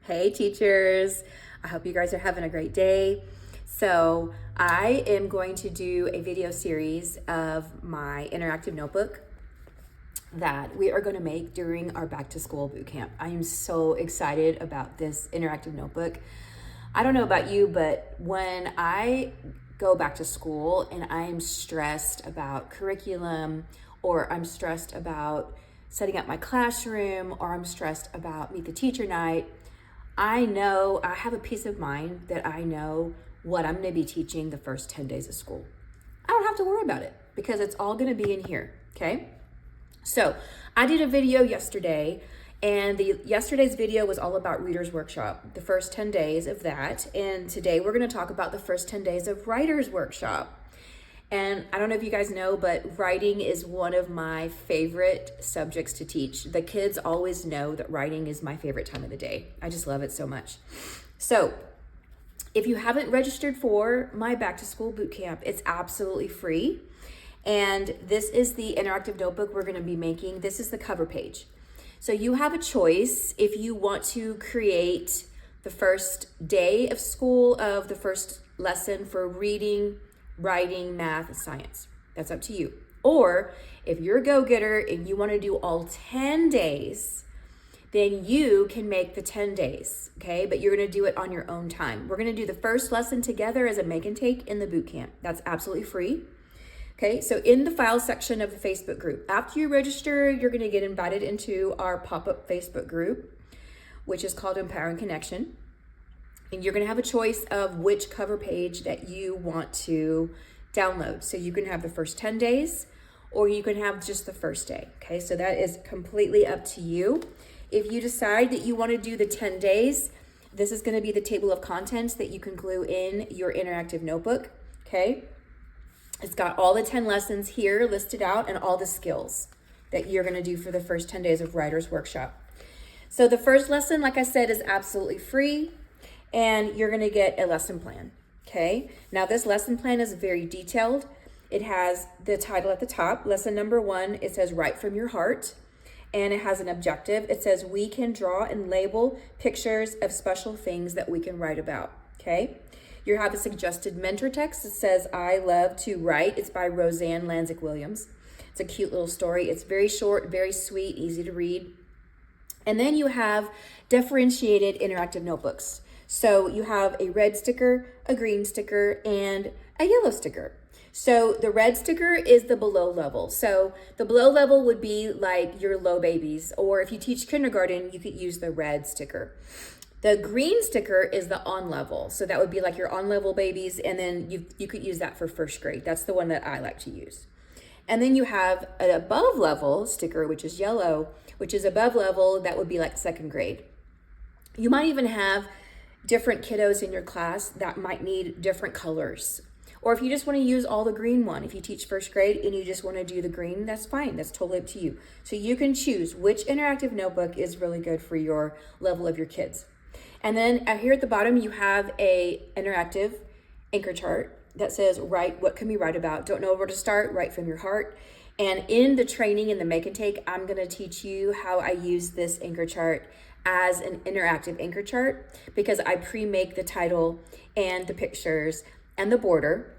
Hey teachers, I hope you guys are having a great day. So I am going to do a video series of my interactive notebook that we are going to make during our back to school boot camp. I am so excited about this interactive notebook. I don't know about you, but when I go back to school and I'm stressed about curriculum, or I'm stressed about setting up my classroom, or I'm stressed about meet the teacher night, I know I have a peace of mind that I know what I'm going to be teaching the first 10 days of school. I don't have to worry about it because it's all going to be in here, okay? So I did a video yesterday, and yesterday's video was all about Reader's Workshop, the first 10 days of that. And today we're going to talk about the first 10 days of Writer's Workshop. And I don't know if you guys know, but writing is one of my favorite subjects to teach. The kids always know that writing is my favorite time of the day. I just love it so much. So if you haven't registered for my back to school boot camp, it's absolutely free. And this is the interactive notebook we're going to be making. This is the cover page. So you have a choice if you want to create the first day of school of the first lesson for reading, writing, math, and science. That's up to you. Or if you're a go-getter and you want to do all 10 days, then you can make the 10 days, okay? But you're going to do it on your own time. We're going to do the first lesson together as a make and take in the boot camp. That's absolutely free. Okay, so in the file section of the Facebook group, after you register, you're going to get invited into our pop-up Facebook group, which is called Empowering Connection. And you're going to have a choice of which cover page that you want to download. So you can have the first 10 days, or you can have just the first day. Okay, so that is completely up to you. If you decide that you want to do the 10 days, this is going to be the table of contents that you can glue in your interactive notebook. Okay, it's got all the 10 lessons here listed out and all the skills that you're going to do for the first 10 days of Writer's Workshop. So the first lesson, like I said, is absolutely free. And you're going to get a lesson plan, okay? Now, this lesson plan is very detailed. It has the title at the top. Lesson number 1, it says, Write from Your Heart. And it has an objective. It says, we can draw and label pictures of special things that we can write about, okay? You have a suggested mentor text. It says, I love to write. It's by Roseanne Lanzick Williams. It's a cute little story. It's very short, very sweet, easy to read. And then you have differentiated interactive notebooks. So you have a red sticker, a green sticker, and a yellow sticker. So the red sticker is the below level. So the below level would be like your low babies, or if you teach kindergarten, you could use the red sticker. The green sticker is the on level. So that would be like your on level babies, and then you could use that for first grade. That's the one that I like to use. And then you have an above level sticker, which is yellow, which is above level. That would be like second grade. You might even have different kiddos in your class that might need different colors. Or if you just want to use all the green one, if you teach first grade and you just want to do the green, that's fine. That's totally up to you. So you can choose which interactive notebook is really good for your level of your kids. And then here at the bottom, you have a interactive anchor chart that says, write, what can we write about? Don't know where to start, write from your heart. And in the training, in the make and take, I'm going to teach you how I use this anchor chart as an interactive anchor chart, because I pre-make the title and the pictures and the border.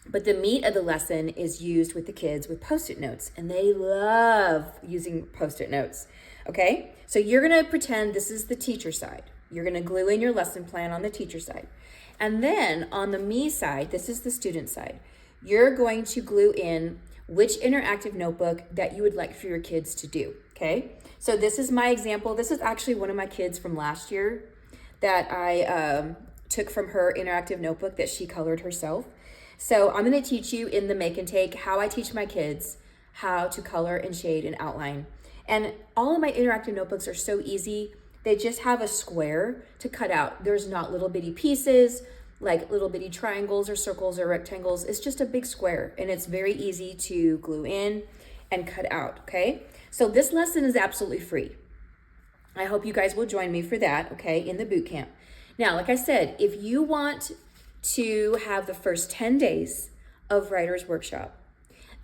But the meat of the lesson is used with the kids with Post-it notes, and they love using Post-it notes. Okay, so you're going to pretend this is the teacher side. You're going to glue in your lesson plan on the teacher side. And then on the me side, this is the student side. You're going to glue in which interactive notebook that you would like for your kids to do, okay? So this is my example. This is actually one of my kids from last year that I took from her interactive notebook that she colored herself. So I'm going to teach you in the make and take how I teach my kids how to color and shade and outline. And all of my interactive notebooks are so easy. They just have a square to cut out. There's not little bitty pieces like little bitty triangles or circles or rectangles. It's just a big square, and it's very easy to glue in and cut out, okay? So this lesson is absolutely free. I hope you guys will join me for that, okay, in the boot camp. Now, like I said, if you want to have the first 10 days of Writer's Workshop,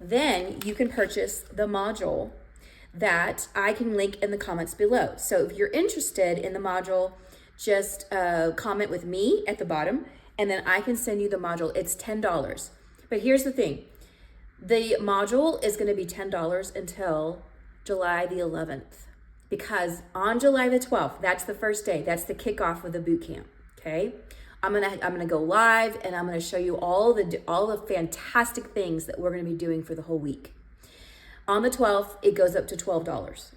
then you can purchase the module that I can link in the comments below. So if you're interested in the module just comment with me at the bottom, and then I can send you the module. It's $10. But here's the thing. The module is going to be $10 until July the 11th, because on July the 12th, that's the first day. That's the kickoff of the boot camp. Okay. I'm gonna go live, and I'm gonna show you all the fantastic things that we're gonna be doing for the whole week. On the 12th, it goes up to $12.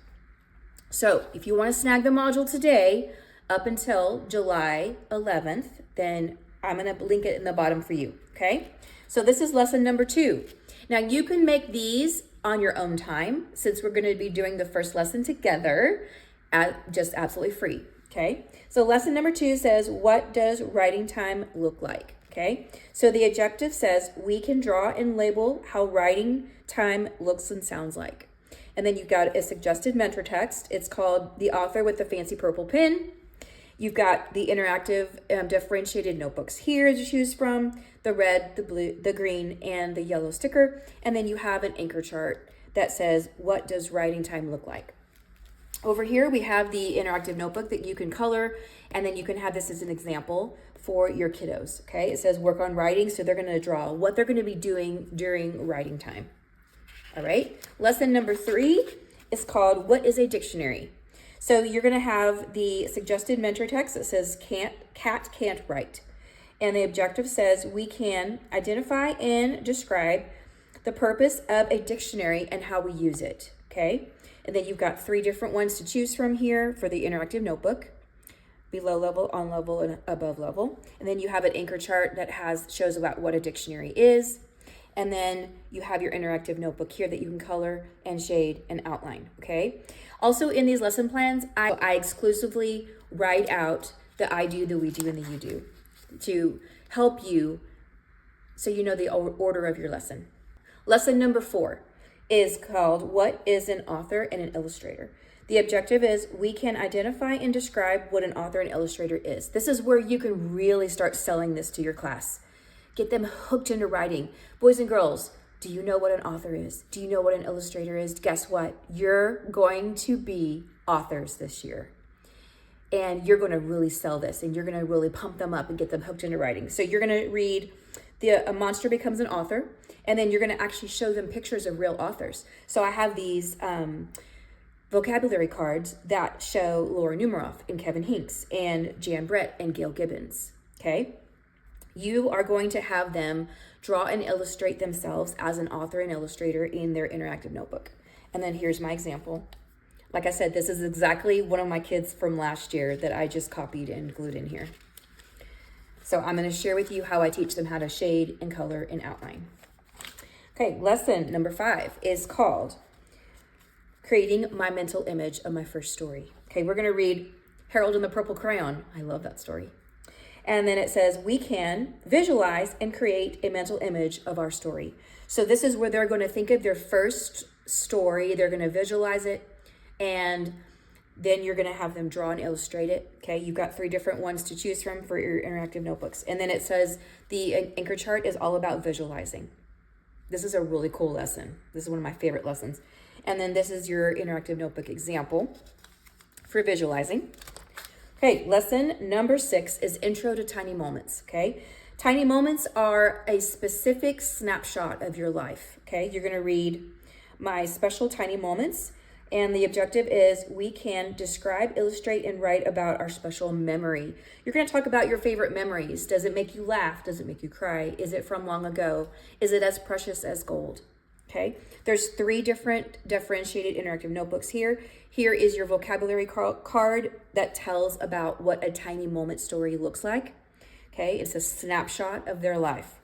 So if you want to snag the module today up until July 11th, then I'm gonna link it in the bottom for you. Okay. So this is lesson number 2. Now you can make these on your own time, since we're going to be doing the first lesson together at just absolutely free. Okay. So lesson number 2 says, what does writing time look like? Okay. So the objective says we can draw and label how writing time looks and sounds like. And then you've got a suggested mentor text. It's called The Author with the Fancy Purple Pen. You've got the interactive differentiated notebooks here to choose from, the red, the blue, the green, and the yellow sticker. And then you have an anchor chart that says, what does writing time look like? Over here, we have the interactive notebook that you can color, and then you can have this as an example for your kiddos, okay? It says work on writing, so they're gonna draw what they're gonna be doing during writing time. All right, lesson number 3 is called, what is a dictionary? So you're gonna have the suggested mentor text that says cat can't write. And the objective says we can identify and describe the purpose of a dictionary and how we use it, okay? And then you've got 3 different ones to choose from here for the interactive notebook: below level, on level, and above level. And then you have an anchor chart that shows about what a dictionary is. And then you have your interactive notebook here that you can color and shade and outline, okay? Also in these lesson plans, I exclusively write out the I do, the we do, and the you do to help you so you know the order of your lesson. Lesson number 4 is called, what is an author and an illustrator? The objective is we can identify and describe what an author and illustrator is. This is where you can really start selling this to your class. Get them hooked into writing. Boys and girls, do you know what an author is? Do you know what an illustrator is? Guess what? You're going to be authors this year. And you're going to really sell this, and you're going to really pump them up and get them hooked into writing. So you're going to read A Monster Becomes an Author, and then you're going to actually show them pictures of real authors. So I have these vocabulary cards that show Laura Numeroff and Kevin Hinks and Jan Brett and Gail Gibbons, okay? You are going to have them draw and illustrate themselves as an author and illustrator in their interactive notebook. And then here's my example. Like I said, this is exactly one of my kids from last year that I just copied and glued in here. So I'm going to share with you how I teach them how to shade and color and outline. Okay, lesson number 5 is called Creating My Mental Image of My First Story. Okay, we're going to read Harold and the Purple Crayon. I love that story. And then it says we can visualize and create a mental image of our story. So this is where they're going to think of their first story. They're going to visualize it, and then you're going to have them draw and illustrate it. Okay, you've got 3 different ones to choose from for your interactive notebooks. And then it says the anchor chart is all about visualizing. This is a really cool lesson. This is one of my favorite lessons. And then this is your interactive notebook example for visualizing. Okay, lesson number 6 is Intro to Tiny Moments, okay? Tiny moments are a specific snapshot of your life, okay? You're gonna read my special tiny moments, and the objective is we can describe, illustrate, and write about our special memory. You're gonna talk about your favorite memories. Does it make you laugh? Does it make you cry? Is it from long ago? Is it as precious as gold? Okay, there's 3 different differentiated interactive notebooks here. Here is your vocabulary card that tells about what a tiny moment story looks like. Okay, it's a snapshot of their life.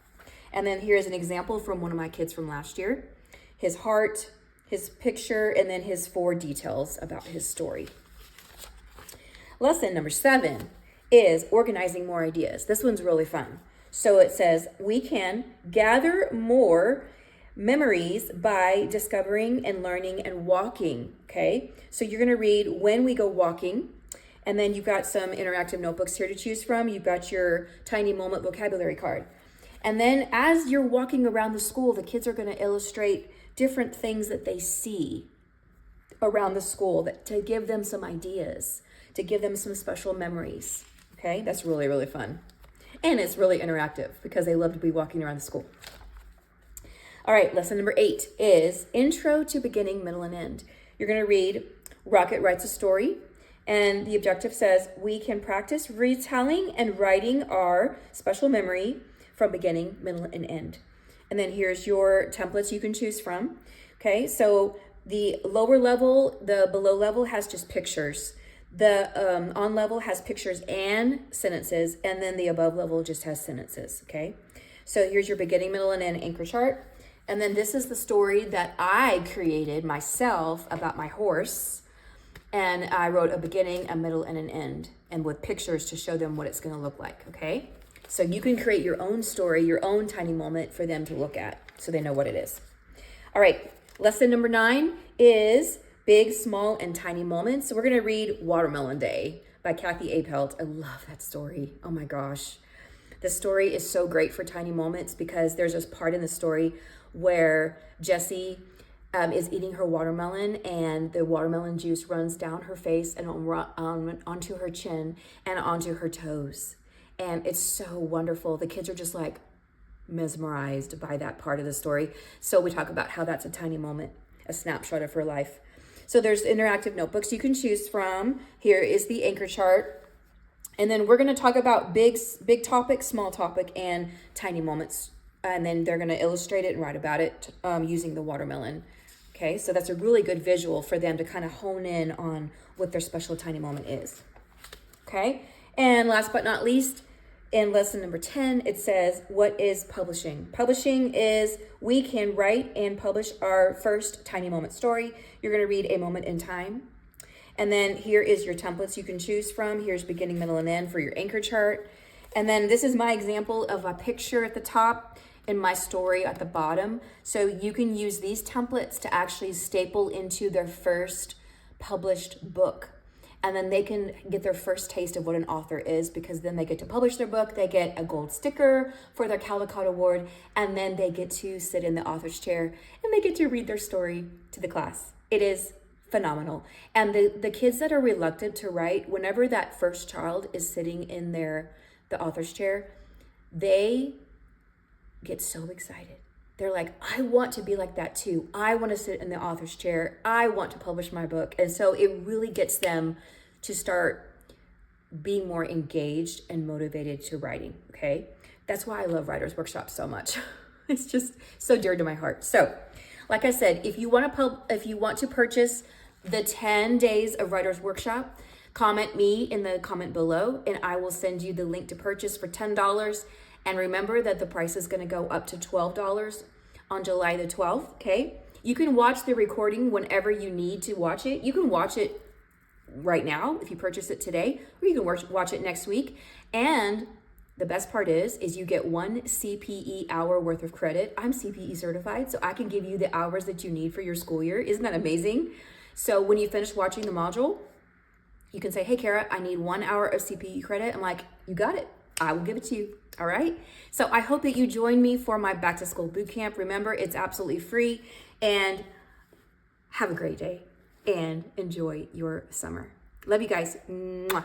And then here's an example from one of my kids from last year. His heart, his picture, and then his 4 details about his story. Lesson number 7 is organizing more ideas. This one's really fun. So it says we can gather more memories by discovering and learning and walking, okay? So you're gonna read when we go walking, and then you've got some interactive notebooks here to choose from. You've got your tiny moment vocabulary card. And then as you're walking around the school, the kids are gonna illustrate different things that they see around the school to give them some ideas. to give them some special memories. Okay, that's really, really fun. And it's really interactive because they love to be walking around the school. All right, lesson number 8 is Intro to Beginning, Middle, and End. You're going to read Rocket Writes a Story, and the objective says we can practice retelling and writing our special memory from beginning, middle, and end. And then here's your templates you can choose from. Okay, so the lower level, the below level has just pictures. The on level has pictures and sentences, and then the above level just has sentences, okay? So here's your beginning, middle, and end anchor chart. And then this is the story that I created myself about my horse. And I wrote a beginning, a middle, and an end, and with pictures to show them what it's going to look like, okay? So you can create your own story, your own tiny moment for them to look at so they know what it is. All right, lesson number 9 is Big, Small, and Tiny Moments. So we're going to read Watermelon Day by Kathy Apelt. I love that story. Oh my gosh. The story is so great for tiny moments because there's this part in the story where Jessie is eating her watermelon, and the watermelon juice runs down her face and onto her chin and onto her toes. And it's so wonderful. The kids are just like mesmerized by that part of the story. So we talk about how that's a tiny moment, a snapshot of her life. So there's interactive notebooks you can choose from. Here is the anchor chart. And then we're going to talk about big topic, small topic, and tiny moments. And then they're going to illustrate it and write about it using the watermelon. Okay, so that's a really good visual for them to kind of hone in on what their special tiny moment is. Okay, and last but not least, in lesson number 10, it says, what is publishing? Publishing is we can write and publish our first tiny moment story. You're going to read a moment in time. And then here is your templates you can choose from. Here's beginning, middle, and end for your anchor chart. And then this is my example of a picture at the top and my story at the bottom. So you can use these templates to actually staple into their first published book. And then they can get their first taste of what an author is, because then they get to publish their book, they get a gold sticker for their Caldecott Award, and then they get to sit in the author's chair and they get to read their story to the class. It is phenomenal. And the kids that are reluctant to write, whenever that first child is sitting in the author's chair, they get so excited. They're like, I want to be like that too. I want to sit in the author's chair. I want to publish my book. And so it really gets them to start being more engaged and motivated to writing, okay? That's why I love Writers Workshop so much. It's just so dear to my heart. So, like I said, if you want to purchase the 10 days of Writers Workshop, comment me in the comment below and I will send you the link to purchase for $10. And remember that the price is going to go up to $12 on July the 12th, okay? You can watch the recording whenever you need to watch it. You can watch it right now if you purchase it today, or you can watch it next week. And the best part is you get 1 CPE hour worth of credit. I'm CPE certified, so I can give you the hours that you need for your school year. Isn't that amazing? So when you finish watching the module, you can say, hey, Kara, I need 1 hour of CPE credit. I'm like, you got it. I will give it to you. All right. So I hope that you join me for my back to school boot camp. Remember, it's absolutely free, and have a great day and enjoy your summer. Love you guys. Mwah.